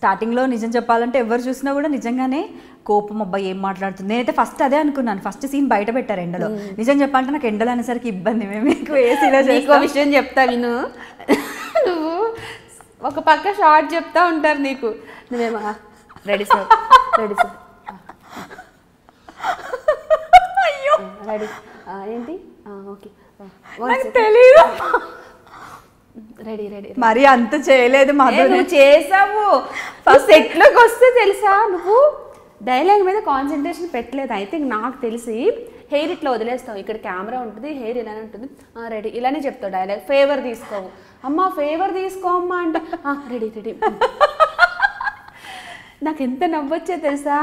స్టార్టింగ్లో నిజం చెప్పాలంటే ఎవరు చూసినా కూడా నిజంగానే కోపం అబ్బాయి ఏం మాట్లాడుతుంది. నేనైతే ఫస్ట్ అదే అనుకున్నాను. ఫస్ట్ సీన్ బయట పెట్టారు ఎండలో. నిజం చెప్పాలంటే నాకు ఎండలో అనేసరికి ఇబ్బంది. మేము ఎక్కువ ఏసీలో నీకో విషయం చెప్తా విను. నువ్వు ఒక పక్క షార్ట్ చెప్తా ఉంటారు నీకు, నువ్వేమో రెడీ సార్ రెడీ సార్ అయ్యో రెడీ ఏంటి ఓకే తెలీదు. రెడీ రెడీ మరి అంత చేయలేదు. నువ్వు చేసావు. ఫస్ట్ సెట్లోకి వస్తే తెలుసా నువ్వు డైలాగ్ మీద కాన్సన్ట్రేషన్ పెట్టలేదు. ఐ థింక్ నాకు తెలిసి హెయిర్ ఇట్లా వదిలేస్తావు, ఇక్కడ కెమెరా ఉంటుంది, హెయిర్ ఇలానే ఉంటుంది, రెడీ ఇలానే చెప్తావు డైలాగ్. ఫేవర్ తీసుకోవు, అమ్మ ఫేవర్ తీసుకోమ్మా అంటే రెడీ రెడీ. నాకు ఎంత నవ్వొచ్చే తెలుసా.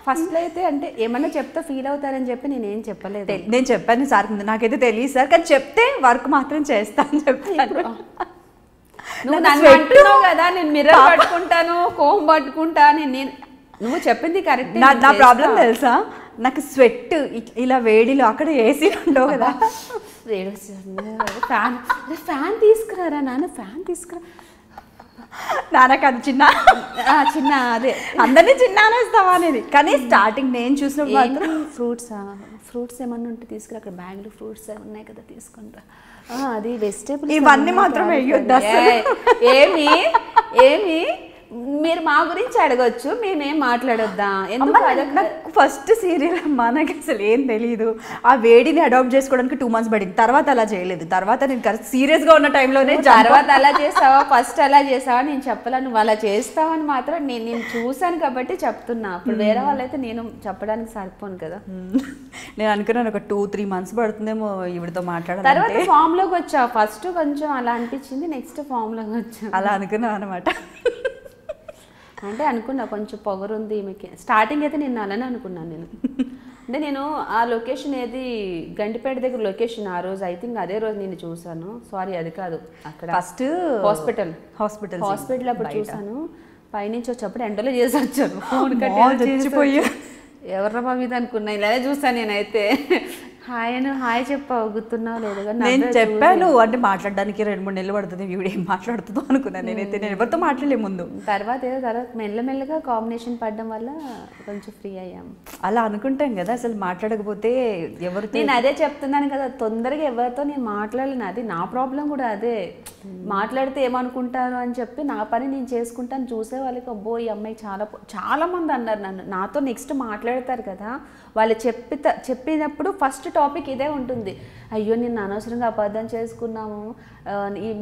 ఫస్ట్లో అయితే అంటే ఏమన్నా చెప్తా ఫీల్ అవుతారని చెప్పి నేనేం చెప్పలేదు. నేను చెప్పాను సార్, నాకైతే తెలియదు సార్, కానీ చెప్తే వర్క్ మాత్రం చేస్తాను చెప్పాను. నువ్వు నన్ను అంటున్నావు కదా నేను మిర్రర్ పట్టుకుంటాను, కోమ్ పట్టుకుంటా. నేను నువ్వు చెప్పింది కరెక్ట్. నా ప్రాబ్లం తెలుసా, నాకు స్వెట్ ఇలా వేడిలో అక్కడ ఏసీ ఉండవు కదా, ఫ్యాన్ ఫ్యాన్ తీసుకురారా నాన్న, ఫ్యాన్ తీసుకురా నాన్నకు అది చిన్న చిన్న అదే అందరినీ చిన్న అనేస్తావా అనేది. కానీ స్టార్టింగ్ నేను చూసిన మాత్రం ఫ్రూట్స్ ఏమన్నా ఉంటే తీసుకురా, అక్కడ బ్యాగ్లో ఫ్రూట్స్ ఉన్నాయి కదా తీసుకుంటా. అది వెజిటేబుల్ ఇవన్నీ మాత్రం వేయొద్దు. ఏమి ఏమి మీరు మా గురించి అడగొచ్చు, మేమేం మాట్లాడొద్దా? నాకు ఫస్ట్ సీరియల్ అమ్మా, నాకు అసలు ఏం తెలియదు. ఆ వేడిని అడాప్ట్ చేసుకోవడానికి 2 months పడింది. తర్వాత అలా చేయలేదు. తర్వాత నేను కరెక్ట్ సీరియస్గా ఉన్న టైంలోనే తర్వాత అలా చేసావా, ఫస్ట్ అలా చేసావా నేను చెప్పలా. నువ్వు అలా చేస్తావని మాత్రం నేను చూసాను కాబట్టి చెప్తున్నా. అప్పుడు వేరే వాళ్ళైతే నేను చెప్పడానికి సరిపోను కదా. నేను అనుకున్నాను ఒక 2-3 months పడుతుందేమో ఈవిడతో మాట్లాడాలి. తర్వాత ఫామ్లోకి వచ్చావు. ఫస్ట్ కొంచెం అలా అనిపించింది, నెక్స్ట్ ఫామ్లోకి వచ్చావు. అలా అనుకున్నావు అనమాట. అంటే అనుకున్నా కొంచెం పొగరుంది ఈమెకి. స్టార్టింగ్ అయితే నేను అలానే అనుకున్నాను. అంటే నేను ఆ లొకేషన్ ఏది గండిపేట దగ్గర లొకేషన్ ఆ రోజు, ఐ థింక్ అదే రోజు నేను చూసాను. సారీ అది కాదు, అక్కడ ఫస్ట్ హాస్పిటల్ అప్పుడు చూసాను. పైనుంచి వచ్చేప్పుడు ఎండలో చేసి వచ్చాను. ఫోన్ కట్టిపోయి ఎవర్రా బాబు ఇది అనుకున్నా. ఇలానే చూసాను నేనైతే. హాయ్ చెప్పావు, గుర్తున్నావు లేదు? నేను చెప్పాను అంటే మాట్లాడడానికి 2-3 నెలలు పడుతుంది, వీడు ఏం మాట్లాడుతుందో అనుకున్నాను నేనైతే. నేను ఎవరితో మాట్లాడలే ముందు. తర్వాత మెల్లమెల్లగా కాంబినేషన్ పడడం వల్ల కొంచెం ఫ్రీ అయ్యాం. అలా అనుకుంటాం కదా, అసలు మాట్లాడకపోతే ఎవరు. నేను అదే చెప్తున్నాను కదా, తొందరగా ఎవరితో నేను మాట్లాడలేను. అది నా ప్రాబ్లం కూడా అదే. మాట్లాడితే ఏమనుకుంటారు అని చెప్పి నా పని నేను చేసుకుంటాను. చూసే వాళ్ళకి అబ్బో ఈ అమ్మాయి చాలా మంది అన్నారు నన్ను. నాతో నెక్స్ట్ మాట్లాడతారు కదా, వాళ్ళు చెప్పినప్పుడు ఫస్ట్ టాపిక్ ఇదే ఉంటుంది. అయ్యో నిన్ను అనవసరంగా అబద్ధం చేసుకున్నాము,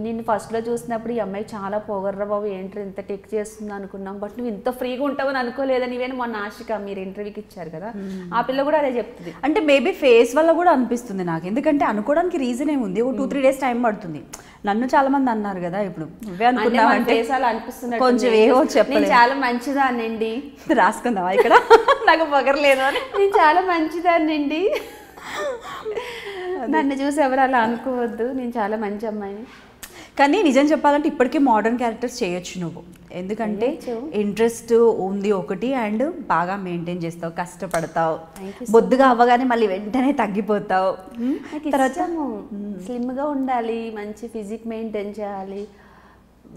నిన్ను ఫస్ట్లో చూసినప్పుడు ఈ అమ్మాయి చాలా పొగర్రా బాబు, ఏంటి ఇంత టెక్ చేస్తుంది అనుకున్నాం, బట్ నువ్వు ఇంత ఫ్రీగా ఉంటావని అనుకోలేదని. ఇవేనా మొన్న ఆశిక మీరు ఇంటర్వ్యూకి ఇచ్చారు కదా, ఆ పిల్ల కూడా అదే చెప్తుంది. అంటే మేబీ ఫేస్ వల్ల కూడా అనిపిస్తుంది నాకు. ఎందుకంటే అనుకోవడానికి రీజన్ ఏముంది, ఒక 2-3 days టైం పడుతుంది. నన్ను చాలా మంది అన్నారు కదా, ఇప్పుడు నువ్వే అనుకున్నావంటే అనిపిస్తుంది కొంచెం ఏవో చెప్పలేదు. చాలా మంచిదానండి, రాసుకుందావా ఇక్కడ నాకు పొగరలేదు అని. నేను చాలా మంచిదానండి, నన్ను చూసి ఎవరు అలా అనుకోవద్దు, నేను చాలా మంచి అమ్మాయిని. కానీ నిజం చెప్పాలంటే ఇప్పటికే మోడర్న్ క్యారెక్టర్స్ చేయొచ్చు నువ్వు. ఎందుకంటే ఇంట్రెస్ట్ ఉంది ఒకటి, అండ్ బాగా మెయింటైన్ చేస్తావు, కష్టపడతావు, బొద్దుగా అవ్వగానే మళ్ళీ వెంటనే తగ్గిపోతావు. తర్వాత స్లిమ్గా ఉండాలి, మంచి ఫిజిక్ మెయింటైన్ చేయాలి.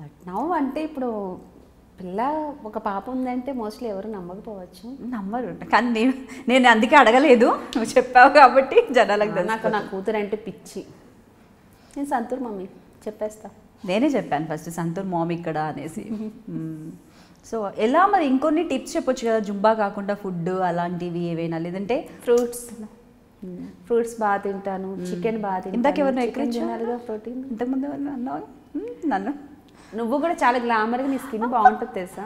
బట్ నవ్వు అంటే ఇప్పుడు పిల్ల ఒక పాప ఉందంటే మోస్ట్లీ ఎవరు నమ్మకపోవచ్చు, నమ్మరు. కానీ నేను అందుకే అడగలేదు, నువ్వు చెప్పావు కాబట్టి జనాలకు. నా కూతురు అంటే పిచ్చి. నేను సంతూర్ మమ్మీ చెప్పేస్తా. నేనే చెప్పాను ఫస్ట్ సంతూర్ మామ్ ఇక్కడ అనేసి. సో ఎలా మరి ఇంకొన్ని టిప్స్ చెప్పొచ్చు కదా, జుంబా కాకుండా ఫుడ్ అలాంటివి ఏవైనా, లేదంటే ఫ్రూట్స్ బాగా తింటాను, చికెన్ బాగా తింటాను. ఇందాక ఎవరిని ఎక్కించారుగా ప్రోటీన్, ఇంతకుముందు ఎవరిని అన్నావు నన్ను. నువ్వు కూడా చాలా గ్లామర్గా, నీ స్కిన్ బాగుంటుంది తెలుసా.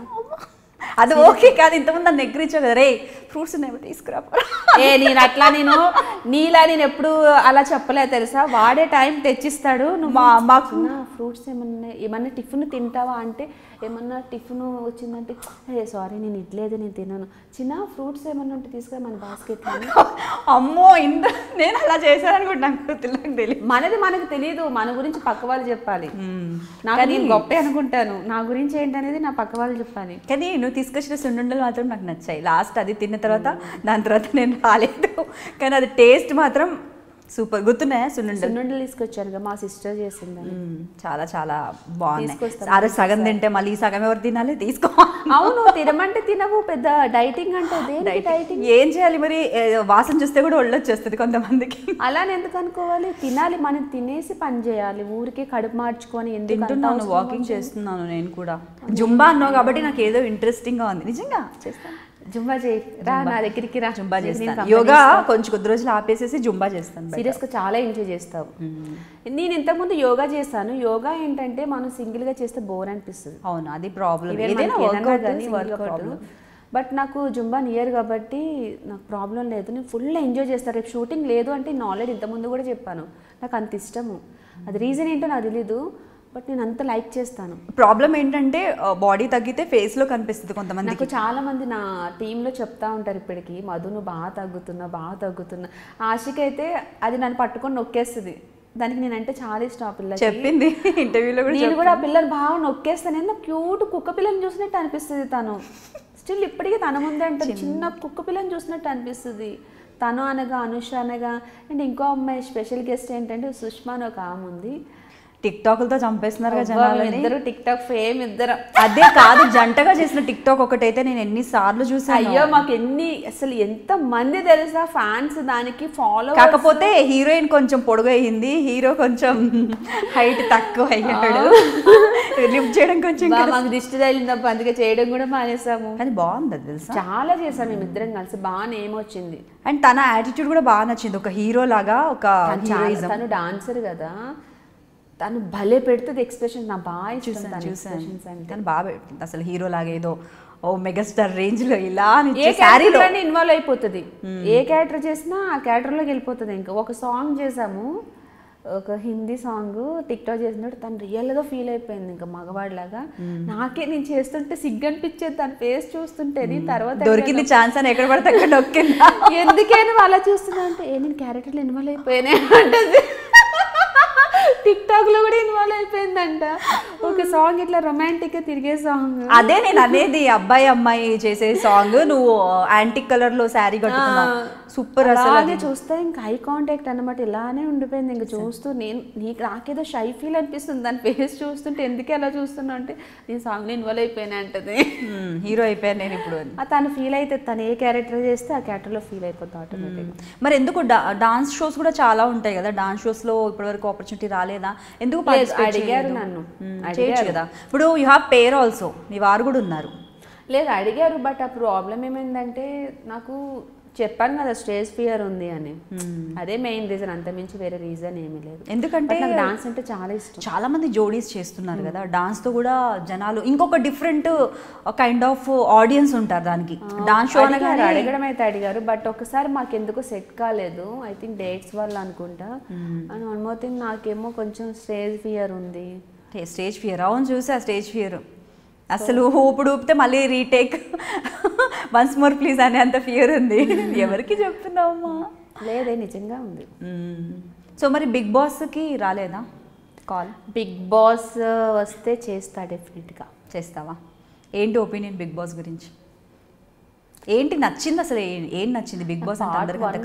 అది ఓకే కాదు, ఇంతకుముందు నన్ను ఎక్కిరించావు కదా, రే ఫ్రూట్స్ ఉన్నాయి తీసుకురా. నేను నీలా నేను ఎప్పుడు అలా చెప్పలేదు తెలుసా. వాడే టైం తెచ్చిస్తాడు. నువ్వు మాకు ఫ్రూట్స్ ఏమన్నా టిఫిన్ తింటావా అంటే, ఏమన్నా టిఫిన్ వచ్చిందంటే సారీ నేను ఇడ్లేదు నేను తిన్నాను, చిన్న ఫ్రూట్స్ ఏమన్నా ఉంటే తీసుకురా మన బాస్కెట్. అమ్మో నేను అలా చేశాను కూడా నాకు తెలియదు. మనకు తెలియదు, మన గురించి పక్క వాళ్ళు చెప్పాలి. నాకు నేను గొప్పే అనుకుంటాను, నా గురించి ఏంటనేది నా పక్క వాళ్ళు చెప్పాలి. కానీ నువ్వు తీసుకొచ్చిన సున్నుండలు మాత్రం నాకు నచ్చాయి. లాస్ట్ అది తిన్న తర్వాత దాని తర్వాత నేను రాలేదు, కానీ అది టేస్ట్ మాత్రం సూపర్. గుర్తున్నాయా సున్నుండలు? సున్నుండలు తీసుకొచ్చాను, మా సిస్టర్ చేసిందని. చాలా చాలా బాగున్నాయి. తీసుకొస్తాను. ఆ రోజు సగం తింటే మళ్ళీ ఈ సగం ఎవరు తినాలి? తీసుకో. అవును, తినమంటే తినవు, పెద్ద డైటింగ్ అంటే డైటింగ్ ఏం చేయాలి మరి? వాసన చూస్తే కూడా ఒళ్ళు వచ్చేస్తుంది కొంతమందికి. అలానే ఎందుకు అనుకోవాలి, తినాలి, మనం తినేసి పని చేయాలి, ఊరికే కడుపు మార్చుకొని ఎందుకు. తింటున్నాను, వాకింగ్ చేస్తున్నాను నేను కూడా. జుంబా అన్నావు కాబట్టి నాకు ఏదో ఇంట్రెస్టింగ్ గా ఉంది. నిజంగా చేస్తాను. జుంబా చేయి, రా నా దగ్గరికి రా. జుంబా చేస్తాను. యోగా కొంచెం కొద్ది రోజులు ఆపేసేసి జుంబా చేస్తాను. సీరియస్గా చాలా ఎంజాయ్ చేస్తావు. నేను ఇంతకుముందు యోగా చేశాను. యోగా ఏంటంటే మనం సింగిల్ గా చేస్తే బోర్ అనిపిస్తుంది. అవును, అది ప్రాబ్లం. వర్కౌట్. బట్ నాకు జుంబా నియర్ కాబట్టి నాకు ప్రాబ్లం లేదు, నేను ఫుల్ ఎంజాయ్ చేస్తాను. రేపు షూటింగ్ లేదు అంటే నేను ఆల్రెడీ ఇంతకుముందు కూడా చెప్పాను, నాకు అంత ఇష్టము. అది రీజన్ ఏంటో నాకు తెలీదు, బట్ నేను అంత లైక్ చేస్తాను. ప్రాబ్లం ఏంటంటే బాడీ తగ్గితే ఫేస్ లో కనిపిస్తుంది కొంతమంది. నాకు చాలా మంది నా టీంలో చెప్తా ఉంటారు ఇప్పటికి, మధు నువ్వు బాగా తగ్గుతున్నా. ఆశకి అయితే అది నన్ను పట్టుకొని నొక్కేస్తుంది. దానికి నేనంటే చాలా ఇష్టం. ఆ పిల్ల చెప్పింది ఇంటర్వ్యూలో కూడా. నేను కూడా ఆ పిల్లని బాగా నొక్కేస్తాను. ఏదో క్యూట్ కుక్క పిల్లని చూసినట్టు అనిపిస్తుంది తను. స్టిల్ ఇప్పటికీ తన ముందే అంటే చిన్న కుక్క పిల్లని చూసినట్టు అనిపిస్తుంది. తను అనగా అనుష అనగా. అండ్ ఇంకో అమ్మాయి స్పెషల్ గెస్ట్ ఏంటంటే సుష్మా అని ఒక ఆమె ఉంది. టిక్ టాక్లతో చంపేస్తున్నారు కదా జనాలు. ఇద్దరు టిక్ టాక్ ఫేమ్ ఇద్దరు. అదే కాదు, జంటగా చేసిన టిక్ టాక్ ఒకటైతే నేను ఎన్నిసార్లు చూసాను. అయ్యో మాకు అసలు ఎంత మంది తెలుసా ఫ్యాన్స్ దానికి ఫాలో. కాకపోతే హీరోయిన్ కొంచెం పొడుగయింది, హీరో కొంచెం హైట్ తక్కువ అయ్యాడు. లిఫ్ట్ చేయడం కొంచెం మాకు దిష్టి తగిలింది, అందుకే చేయడం కూడా మానేసాము. అది బాగుంది, అది తెలుసా. చాలా చేసాం మేమిద్దరం కలిసి, బాగా నేమ్ వచ్చింది. అండ్ తన యాటిట్యూడ్ కూడా బాగా నచ్చింది, ఒక హీరో లాగా. ఒక తను డాన్సర్ కదా, తను భలే పెడుతుంది ఎక్స్ప్రెషన్. నా బాగా చూసాను తను బాగా పెట్టింది అసలు, హీరో లాగా ఏదో ఓ మెగాస్టార్ రేంజ్ లో ఇలా ఇన్వాల్వ్ అయిపోతుంది. ఏ క్యారెక్టర్ చేసినా ఆ క్యారెక్టర్ లోకి వెళ్ళిపోతుంది. ఇంకా ఒక సాంగ్ చేసాము, ఒక హిందీ సాంగ్ టిక్ టాక్ చేసినట్టు తను రియల్ గా ఫీల్ అయిపోయింది, ఇంకా మగవాడిలాగా. నాకే నేను చేస్తుంటే సిగ్గు అనిపించేది తన ఫేస్ చూస్తుంటే. తర్వాత దొరికింది ఛాన్స్ అని ఎక్కడ పడితే అక్కడ నొక్కింది. ఎందుకైనా అలా చూస్తున్నా అంటే నేను క్యారెక్టర్లో ఇన్వాల్వ్ అయిపోయానే అంటది. టిక్ టాక్ లో కూడా ఇన్వాల్వ్ అయిపోయిందంట. ఒక సాంగ్ ఇట్లా రొమాంటిక్ గా తిరిగే సాంగ్. అదే నేను అనేది, అబ్బాయి అమ్మాయి చేసే సాంగ్. నువ్వు యాంటిక్ కలర్ లో శారీ కట్టుకున్నావు, సూపర్. అలాగే చూస్తే ఇంకా ఐ కాంటాక్ట్ అనమాట, ఇలానే ఉండిపోయింది. ఇంకా చూస్తూ నాకేదో షై ఫీల్ అనిపిస్తుంది దాని ఫేస్ చూస్తుంటే. ఎందుకే అలా చూస్తున్నా అంటే నేను సాంగ్ లో ఇన్వాల్వ్ అయిపోయినా అంటది. హీరో అయిపోయాను నేను ఇప్పుడు. తను ఫీల్ అయితే తను ఏ క్యారెక్టర్ చేస్తే ఆ క్యారెక్టర్ లో ఫీల్ అయిపోతా ఆటోమేటిక్. మరి ఎందుకు డాన్స్ షోస్ కూడా చాలా ఉంటాయి కదా, డాన్స్ షోస్ లో ఇప్పటివరకు ఆపర్చునిటీ రాలేదా? ఎందుకు అడిగారు నన్ను, చేయొచ్చు కదా. ఇప్పుడు యూ హ్యావ్ పేర్ ఆల్సో, మీ వారు కూడా ఉన్నారు. లేదు అడిగారు, బట్ ఆ ప్రాబ్లం ఏమైందంటే నాకు చెప్పాను కదా స్టేజ్ ఫియర్ ఉంది అని. అదే మెయిన్ రీజన్, అంతమించి వేరే రీజన్ ఏమీ లేదు. ఎందుకంటే డాన్స్ అంటే చాలా ఇష్టం. చాలా మంది జోడీస్ చేస్తున్నారు కదా డాన్స్ తో కూడా జనాలు, ఇంకొక డిఫరెంట్ కైండ్ ఆఫ్ ఆడియన్స్ ఉంటారు దానికి. డాన్స్ షో అడగడం అయితే అడిగారు, బట్ ఒకసారి మాకు ఎందుకో సెట్ కాలేదు. ఐ థింక్ డేట్స్ వల్ల అనుకుంటా. అండ్ వన్ మోర్ థింగ్, నాకేమో కొంచెం స్టేజ్ ఫియర్ ఉంది. Stage fear? అవును చూసా స్టేజ్ ఫియర్. అసలు ఊపిడు ఊపితే మళ్ళీ రీటేక్ వన్స్ మోర్ ప్లీజ్ అనే అంత ఫియర్ ఉంది. ఎవరికి చెప్తున్నావమ్మా? లేదే, నిజంగా ఉంది. సో మరి బిగ్ బాస్కి రాలేదా కాల్? బిగ్ బాస్ వస్తే చేస్తా, డెఫినెట్గా. చేస్తావా? ఏంటి ఒపీనియన్ బిగ్ బాస్ గురించి? ఏంటి నచ్చింది అసలు? ఏం నచ్చింది బిగ్ బాస్?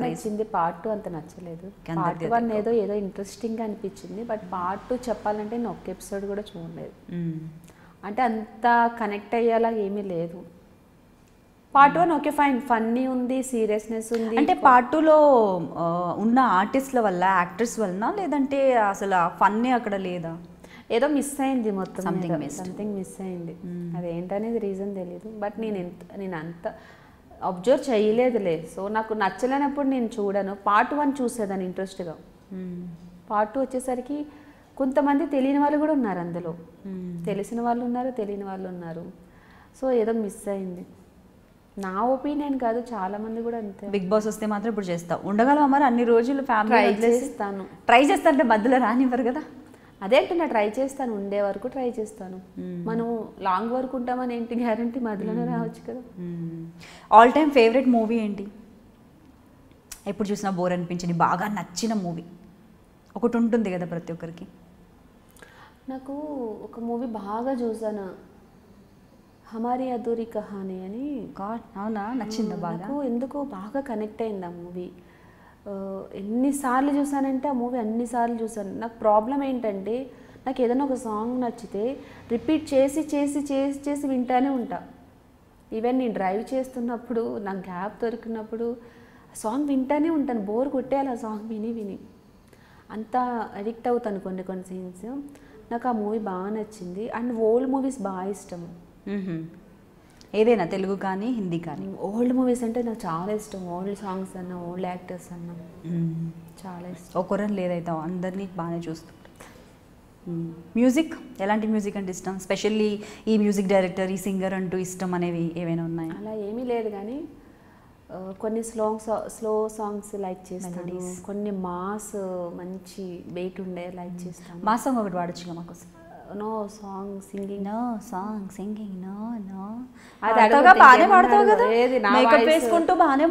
నచ్చింది. పార్ట్ 2 అంత నచ్చలేదు. పార్ట్ 1 ఏదో ఇంట్రెస్టింగ్ గా అనిపించింది, బట్ పార్ట్ 2 చెప్పాలంటే నేను ఒక్క ఎపిసోడ్ కూడా చూడలేదు. అంటే అంత కనెక్ట్ అయ్యేలా ఏమీ లేదు. పార్ట్ 1 ఓకే ఫైన్, ఫన్నీ ఉంది, సీరియస్నెస్ ఉంది. అంటే పార్ట్ 2లో ఉన్న ఆర్టిస్ట్ల వల్ల, యాక్టర్స్ వలన, లేదంటే అసలు ఫన్నీ అక్కడ లేదా? ఏదో మిస్ అయింది మొత్తం, సంథింగ్ మిస్ అయింది. అదేంటనేది రీజన్ తెలీదు, బట్ నేను అంత అబ్జర్వ్ చేయలేదులే. సో నాకు నచ్చలేనప్పుడు నేను చూడను. పార్ట్ 1 చూసేదాన్ని ఇంట్రెస్ట్గా. పార్ట్ 2 వచ్చేసరికి కొంతమంది తెలియని వాళ్ళు కూడా ఉన్నారు అందులో. తెలిసిన వాళ్ళు ఉన్నారు, తెలియని వాళ్ళు ఉన్నారు. సో ఏదో మిస్ అయింది. నా ఒపీనియన్ కాదు, చాలా మంది కూడా అంతే. బిగ్ బాస్ వస్తే మాత్రం ఇప్పుడు చేస్తావు? ఉండగలవా మరి అన్ని రోజులు? ఫ్యామిలీ ట్రై చేస్తా అంటే మధ్యలో రానివ్వరు కదా. అదే అంటున్నా, ట్రై చేస్తాను, ఉండే వరకు ట్రై చేస్తాను. మనం లాంగ్ వరకు ఉంటామని ఏంటి గ్యారంటీ? మధ్యలోనే రావచ్చు కదా. ఆల్ టైమ్ ఫేవరెట్ మూవీ ఏంటి? ఎప్పుడు చూసినా బోర్ అనిపించింది, బాగా నచ్చిన మూవీ ఒకటి ఉంటుంది కదా ప్రతి ఒక్కరికి. నాకు ఒక మూవీ బాగా చూసాను, హమారీ అధూరీ కహానీ అని. అవునా? నచ్చిందా బాగా? ఎందుకో బాగా కనెక్ట్ అయింది ఆ మూవీ. ఎన్నిసార్లు చూసానంటే ఆ మూవీ అన్నిసార్లు చూసాను. నాకు ప్రాబ్లం ఏంటంటే నాకు ఏదైనా ఒక సాంగ్ నచ్చితే రిపీట్ చేసి చేసి చేసి చేసి వింటానే ఉంటా. ఈవెన్ నేను డ్రైవ్ చేస్తున్నప్పుడు నాకు గ్యాప్ దొరికినప్పుడు సాంగ్ వింటానే ఉంటాను. బోర్ కొట్టేయాలి ఆ సాంగ్ విని విని, అంత అడిక్ట్ అవుతాను కొన్ని కొన్ని సీన్స్. నాకు ఆ మూవీ బాగా నచ్చింది. అండ్ ఓల్డ్ మూవీస్ బాగా ఇష్టం. ఏదైనా తెలుగు కానీ హిందీ కానీ? ఓల్డ్ మూవీస్ అంటే నాకు చాలా ఇష్టం. ఓల్డ్ సాంగ్స్ అన్న, ఓల్డ్ యాక్టర్స్ అన్న చాలా ఇష్టం. ఒకరని లేదైతే అందరినీ బాగానే చూస్తుంటారు. మ్యూజిక్, ఎలాంటి మ్యూజిక్ అంటే ఇష్టం? స్పెషల్లీ ఈ మ్యూజిక్ డైరెక్టర్, ఈ సింగర్ అంటూ ఇష్టం అనేవి ఏమైనా ఉన్నాయా? అలా ఏమీ లేదు, కానీ కొన్ని స్లో సాంగ్స్ లైక్ చేస్తాను. కొన్ని మాస్ మంచి బీట్ ఉండే లైక్ చేస్తాను. మా సాంగ్ ఒకటి పాడొచ్చుగా మాకు? నో సాంగ్ సింగింగ్, నో అది అడగగా బాగానే పాడతావు కదా, ఏది నా మేకప్ voice. వేసుకుంటూ బాగానే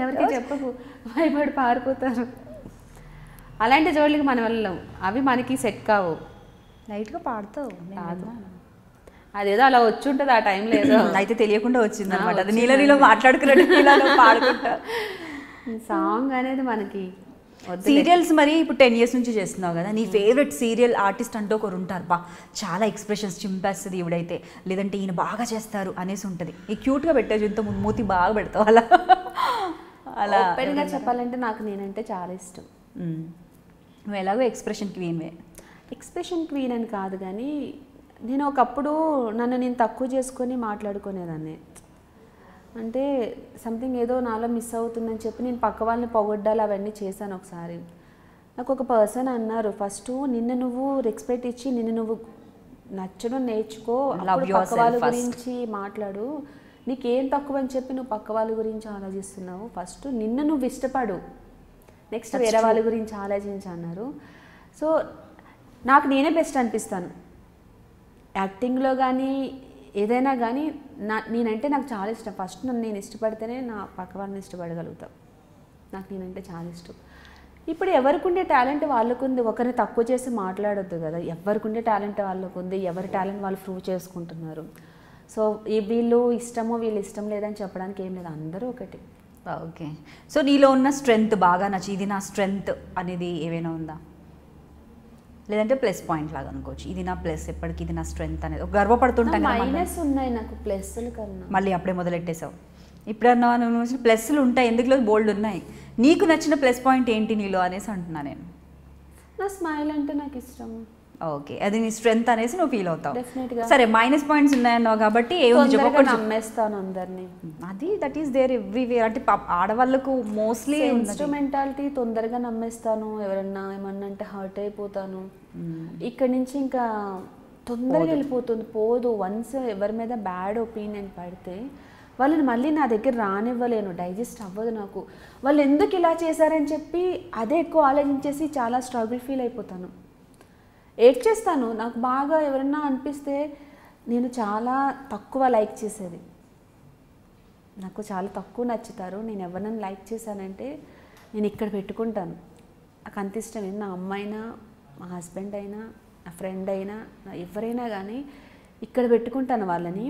ఎవరికి చెప్పకు, భయపడి పారిపోతారు. అలాంటి జోళ్ళకి మనం వెళ్ళాం, అవి మనకి సెట్ కావు. లైట్గా పాడతావు కాదు, అదేదో అలా వచ్చి ఉంటుంది ఆ టైంలో ఏదో అయితే తెలియకుండా వచ్చింది అనమాట. అది నీలో మాట్లాడుకున్నట్టు పాడుకుంటా. సాంగ్ అనేది మనకి. సీరియల్స్ మరి ఇప్పుడు 10 years నుంచి చేస్తున్నావు కదా, నీ ఫేవరెట్ సీరియల్ ఆర్టిస్ట్ అంటూ ఒకరు ఉంటారు, బా చాలా ఎక్స్ప్రెషన్స్ చింపేస్తుంది ఈవిడైతే, లేదంటే ఈయన బాగా చేస్తారు అనేసి ఉంటుంది. ఈ క్యూట్గా పెట్టేది ఇంత మూతి బాగా పెడతావు అలా అలా ఓపెన్గా చెప్పాలంటే నాకు నేనంటే చాలా ఇష్టం. నువ్వు ఎలాగో ఎక్స్ప్రెషన్ క్వీన్వే. ఎక్స్ప్రెషన్ క్వీన్ అని కాదు, కానీ నేను ఒకప్పుడు నన్ను నేను తక్కువ చేసుకొని మాట్లాడుకునేదాన్ని. అంటే సంథింగ్ ఏదో నాలో మిస్ అవుతుందని చెప్పి నేను పక్క వాళ్ళని పొగడ్డాలి అవన్నీ చేశాను. ఒకసారి నాకు ఒక పర్సన్ అన్నారు, ఫస్ట్ నిన్ను నువ్వు రెస్పెక్ట్ ఇచ్చి నిన్ను నువ్వు నచ్చడం నేర్చుకో, పక్క వాళ్ళ గురించి మాట్లాడు. నీకేం తక్కువ అని చెప్పి నువ్వు పక్క వాళ్ళ గురించి ఆలోచిస్తున్నావు, ఫస్ట్ నిన్ను నువ్వు ఇష్టపడు, నెక్స్ట్ వేరే వాళ్ళ గురించి ఆలోచించి అన్నారు. సో నాకు నేనే బెస్ట్ అనిపిస్తాను యాక్టింగ్లో కానీ ఏదైనా కానీ. నేనంటే నాకు చాలా ఇష్టం. ఫస్ట్ నన్ను నేను ఇష్టపడితేనే నా పక్క వాళ్ళని ఇష్టపడగలుగుతాం. నాకు నేనంటే చాలా ఇష్టం. ఇప్పుడు ఎవరికి ఉండే టాలెంట్ వాళ్ళకు ఉంది, ఒకరిని తక్కువ చేసి మాట్లాడొద్దు కదా. ఎవరికి ఉండే టాలెంట్ వాళ్ళకు ఉంది, ఎవరి టాలెంట్ వాళ్ళు ప్రూవ్ చేసుకుంటున్నారు. సో వీళ్ళు ఇష్టమో వీళ్ళు ఇష్టం లేదని చెప్పడానికి ఏం లేదు, అందరూ ఒకటి. ఓకే, సో నీలో ఉన్న స్ట్రెంగ్త్ బాగా నచ్చి ఇది నా స్ట్రెంగ్త్ అనేది ఏమైనా ఉందా? లేదంటే ప్లస్ పాయింట్ లాగా అనుకోవచ్చు, ఇది నా ప్లస్, ఎప్పటికీ ఇది నా స్ట్రెంగ్త్ అనేది గర్వపడుతుంటాను. మైనస్ ఉన్నాయి నాకు ప్లస్లు కన్నా. మళ్ళీ అప్పుడే మొదలెట్టేసావు. ఇప్పుడన్నా నువ్వు ప్లస్లు ఉంటాయి, ఎందుకులో బోల్డ్ ఉన్నాయి. నీకు నచ్చిన ప్లస్ పాయింట్ ఏంటి నీలో అనేసి అంటున్నా నేను. నా స్మైల్ అంటే నాకు ఇష్టం. ఓకే, అది నీ స్ట్రెంగ్త్ అనేసి నువ్వు ఫీల్ అవుతావు. డెఫినెట్గా. సరే, మైనస్ పాయింట్స్ ఉన్నాయన్నావు కాబట్టి నమ్మేస్తాను అందరినీ. అది దట్ ఈస్ దేర్ ఎవ్రీవేర్. అంటే ఆడవాళ్ళకు మోస్ట్లీ ఇన్స్ట్రుమెంటాలిటీ, తొందరగా నమ్మేస్తాను. ఎవరన్నా ఏమన్నా అంటే హర్ట్ అయిపోతాను. ఇక్కడి నుంచి ఇంకా తొందరగా వెళ్ళిపోతుంది, పోదు. వన్స్ ఎవరి మీద బ్యాడ్ ఒపీనియన్ పడితే వాళ్ళని మళ్ళీ నా దగ్గర రానివ్వలేను, డైజెస్ట్ అవ్వదు నాకు. వాళ్ళు ఎందుకు ఇలా చేశారని చెప్పి అదే ఎక్కువ ఆలోచించేసి చాలా స్ట్రగుల్ ఫీల్ అయిపోతాను, ఏడ్చేస్తాను. నాకు బాగా ఎవరన్నా అనిపిస్తే నేను చాలా తక్కువ లైక్ చేసేది, నాకు చాలా తక్కువ నచ్చుతారు. నేను ఎవరినైనా లైక్ చేశానంటే నేను ఇక్కడ పెట్టుకుంటాను. నాకు అంత ఇష్టం. నా అమ్మ అయినా, మా హస్బెండ్ అయినా, నా ఫ్రెండ్ అయినా, ఎవరైనా కానీ ఇక్కడ పెట్టుకుంటాను వాళ్ళని.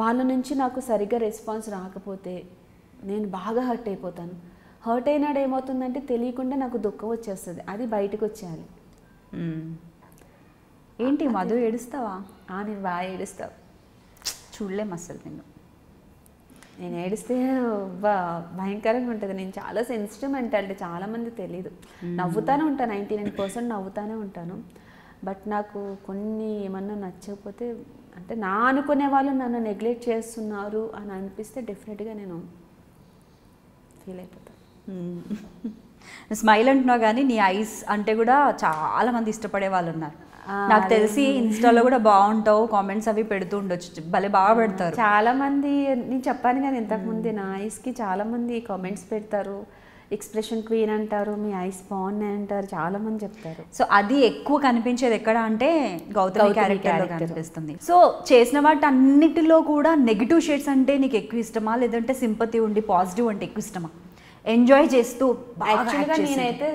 వాళ్ళ నుంచి నాకు సరిగ్గా రెస్పాన్స్ రాకపోతే నేను బాగా హర్ట్ అయిపోతాను. హర్ట్ అయినాడు ఏమవుతుందంటే తెలియకుండా నాకు దుఃఖం వచ్చేస్తుంది, అది బయటకు వచ్చేయాలి. ఏంటి మధు, ఏడుస్తావా? నేను బాగా ఏడుస్తావు, చూడలేము అసలు నిన్ను. నేను ఏడిస్తే భయంకరంగా ఉంటుంది. నేను చాలా సెన్సిటివ్ మెంటాలిటీ, చాలామంది తెలీదు. నవ్వుతానే ఉంటాను, 99% నవ్వుతానే ఉంటాను. బట్ నాకు కొన్ని ఏమన్నా నచ్చకపోతే, అంటే నా అనుకునే వాళ్ళు నన్ను నెగ్లెక్ట్ చేస్తున్నారు అని అనిపిస్తే డెఫినెట్గా నేను ఫీల్ అయిపోతాను. స్మైల్ అంటున్నావు కానీ నీ ఐస్ అంటే కూడా చాలా మంది ఇష్టపడే వాళ్ళు ఉన్నారు. నాకు తెలిసి ఇన్స్టాలో కూడా బాగుంటావు, కామెంట్స్ అవి పెడుతూ ఉండొచ్చు, భలే బాగా పెడతారు చాలా మంది. నేను చెప్పాను కదా ఇంతకుముందే, నా ఐస్కి చాలా మంది కామెంట్స్ పెడతారు, ఎక్స్ప్రెషన్ క్వీన్ అంటారు, మీ ఐస్ బాగున్నాయి అంటారు, చాలా మంది చెప్తారు. సో అది ఎక్కువ కనిపించేది ఎక్కడ అంటే గౌతమి క్యారెక్టర్లో కనిపిస్తుంది. సో చేసిన వాటి అన్నిటిలో కూడా నెగిటివ్ షేడ్స్ అంటే నీకు ఎక్కువ ఇష్టమా, లేదంటే సింపతి ఉండి పాజిటివ్ అంటే ఎక్కువ ఇష్టమా? ఎంజాయ్ చేస్తూ యాక్చువల్గా నేనైతే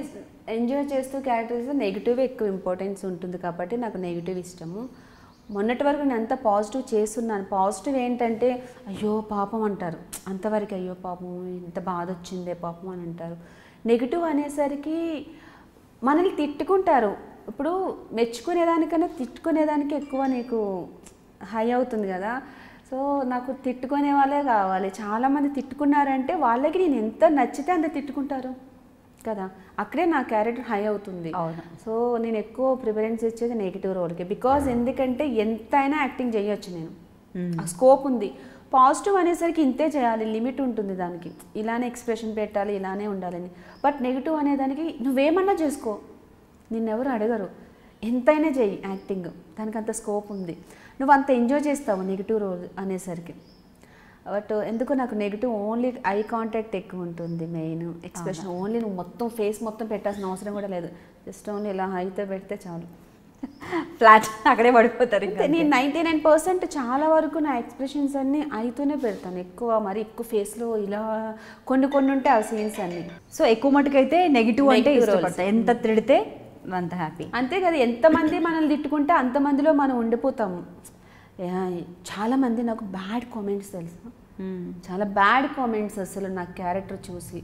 ఎంజాయ్ చేస్తూ క్యారెక్టర్స్ నెగిటివ్ ఎక్కువ ఇంపార్టెన్స్ ఉంటుంది కాబట్టి నాకు నెగిటివ్ ఇష్టము. మొన్నటి వరకు నేను అంత పాజిటివ్ చేస్తున్నాను. పాజిటివ్ ఏంటంటే అయ్యో పాపం అంటారు, అంతవరకు అయ్యో పాపం ఇంత బాధ వచ్చిందే పాపం అని అంటారు. నెగిటివ్ అనేసరికి మనల్ని తిట్టుకుంటారు. ఇప్పుడు మెచ్చుకునేదానికన్నా తిట్టుకునేదానికి ఎక్కువ నీకు హై అవుతుంది కదా. సో నాకు తిట్టుకునే వాళ్ళే కావాలి. చాలామంది తిట్టుకున్నారంటే వాళ్ళకి నేను ఎంత నచ్చితే అంత తిట్టుకుంటారు కదా, అక్కడే నా క్యారెక్టర్ హై అవుతుంది. అవును. సో నేను ఎక్కువ ప్రిఫరెన్స్ ఇచ్చేది నెగిటివ్ రోల్కి. బికాజ్ ఎందుకంటే ఎంతైనా యాక్టింగ్ చేయొచ్చు నేను, ఆ స్కోప్ ఉంది. పాజిటివ్ అనేసరికి ఇంతే చేయాలి, లిమిట్ ఉంటుంది దానికి, ఇలానే ఎక్స్ప్రెషన్ పెట్టాలి, ఇలానే ఉండాలని. బట్ నెగిటివ్ అనేదానికి నువ్వేమన్నా చేసుకో, నిన్నెవరు అడగరు, ఎంతైనా చెయ్యి యాక్టింగ్, దానికి అంత స్కోప్ ఉంది. నువ్వు అంత ఎంజాయ్ చేస్తావు నెగిటివ్ రోల్ అనేసరికి. బట్ ఎందుకో నాకు నెగిటివ్ ఓన్లీ ఐ కాంటాక్ట్ ఎక్కువ ఉంటుంది, మెయిన్ ఎక్స్ప్రెషన్. ఓన్లీ నువ్వు మొత్తం ఫేస్ మొత్తం పెట్టాల్సిన అవసరం కూడా లేదు, జస్ట్ ఓన్లీ ఇలా హైతో పెడితే చాలు, ఫ్లాట్ అక్కడే పడిపోతారు. నేను 99% చాలా వరకు నా ఎక్స్ప్రెషన్స్ అన్నీ ఐతోనే పెడతాను. మరి ఎక్కువ ఫేస్లో ఇలా కొన్ని ఉంటే ఆ సీన్స్ అన్నీ. సో ఎక్కువ మటుకైతే నెగిటివ్ అంటే ఇష్టపడతా, ఎంత తిడితే అంత హ్యాపీ. అంతే కదా, ఎంతమంది మనల్ని తిట్టుకుంటే అంతమందిలో మనం ఉండిపోతాము. చాలామంది నాకు బ్యాడ్ కామెంట్స్ తెలుసు, చాలా బ్యాడ్ కామెంట్స్ అసలు నా క్యారెక్టర్ చూసి.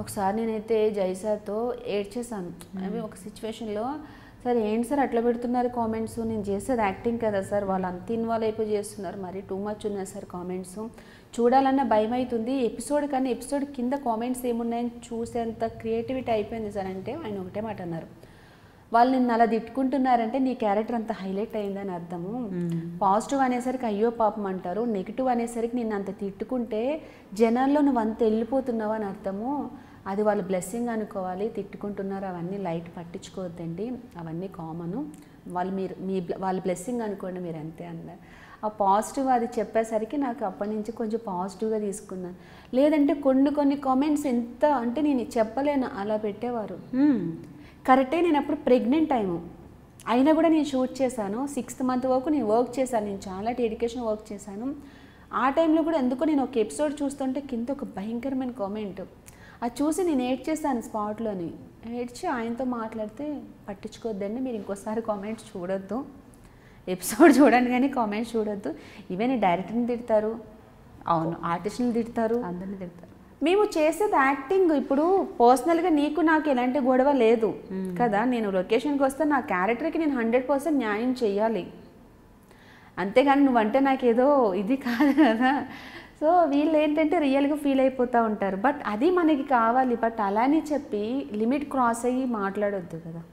ఒకసారి నేనైతే జైసాతో ఏడ్చేసాను. అవి ఒక సిచ్యువేషన్లో, సార్ ఏంటి సార్ అట్లా పెడుతున్నారు కామెంట్స్, నేను చేసేది యాక్టింగ్ కదా సార్, వాళ్ళు అంత ఇన్వాల్వ్ అయిపోయి చేస్తున్నారు, మరి టూ మచ్ ఉన్నాయి సార్ కామెంట్స్, చూడాలన్న భయం అవుతుంది, ఎపిసోడ్ కానీ ఎపిసోడ్ కింద కామెంట్స్ ఏమున్నాయని చూసేంత క్రియేటివిటీ అయిపోయింది సార్ అంటే ఆయన ఒకటే మాట అన్నారు, వాళ్ళు నిన్ను అలా తిట్టుకుంటున్నారంటే నీ క్యారెక్టర్ అంత హైలైట్ అయిందని అర్థము. పాజిటివ్ అనేసరికి అయ్యో పాపం అంటారు, నెగిటివ్ అనేసరికి నిన్ను అంత తిట్టుకుంటే జనాల్లో నువ్వు అంత వెళ్ళిపోతున్నావు అని అర్థము, అది వాళ్ళ బ్లెస్సింగ్ అనుకోవాలి, తిట్టుకుంటున్నారు అవన్నీ లైట్ పట్టించుకోవద్దండి, అవన్నీ కామను, వాళ్ళ బ్లెస్సింగ్ అనుకోండి మీరు అంతే అన్నారు. ఆ పాజిటివ్ అది చెప్పేసరికి నాకు అప్పటి నుంచి కొంచెం పాజిటివ్గా తీసుకున్నాను. లేదంటే కొన్ని కామెంట్స్ ఎంత అంటే నేను చెప్పలేను అలా పెట్టేవారు. కరెక్టే, నేను అప్పుడు ప్రెగ్నెంట్ టైము అయినా కూడా నేను షూట్ చేశాను. 6th month వరకు నేను వర్క్ చేశాను, నేను చాలా డెడికేషన్ వర్క్ చేశాను. ఆ టైంలో కూడా ఎందుకో నేను ఒక ఎపిసోడ్ చూస్తుంటే కింద ఒక భయంకరమైన కామెంట్, అది చూసి నేను ఏడ్చేసాను స్పాట్లోని. ఏడ్చి ఆయనతో మాట్లాడితే పట్టించుకోవద్దండి, మీరు ఇంకోసారి కామెంట్స్ చూడొద్దు, ఎపిసోడ్ చూడండి కానీ కామెంట్స్ చూడొద్దు, ఈవెన్ డైరెక్టర్ని తిడతారు, అవును ఆర్టిస్ట్ని తిడతారు, అందరిని తిడతారు. మేము చేసేది యాక్టింగ్. ఇప్పుడు పర్సనల్గా నీకు నాకు ఎలాంటి గొడవ లేదు కదా, నేను లొకేషన్కి వస్తే నా క్యారెక్టర్కి నేను 100% న్యాయం చెయ్యాలి, అంతేగాని నువ్వంటే నాకేదో ఇది కాదు కదా. సో వీళ్ళు ఏంటంటే రియల్గా ఫీల్ అయిపోతూ ఉంటారు, బట్ అది మనకి కావాలి. బట్ అలానే చెప్పి లిమిట్ క్రాస్ అయ్యి మాట్లాడొద్దు కదా.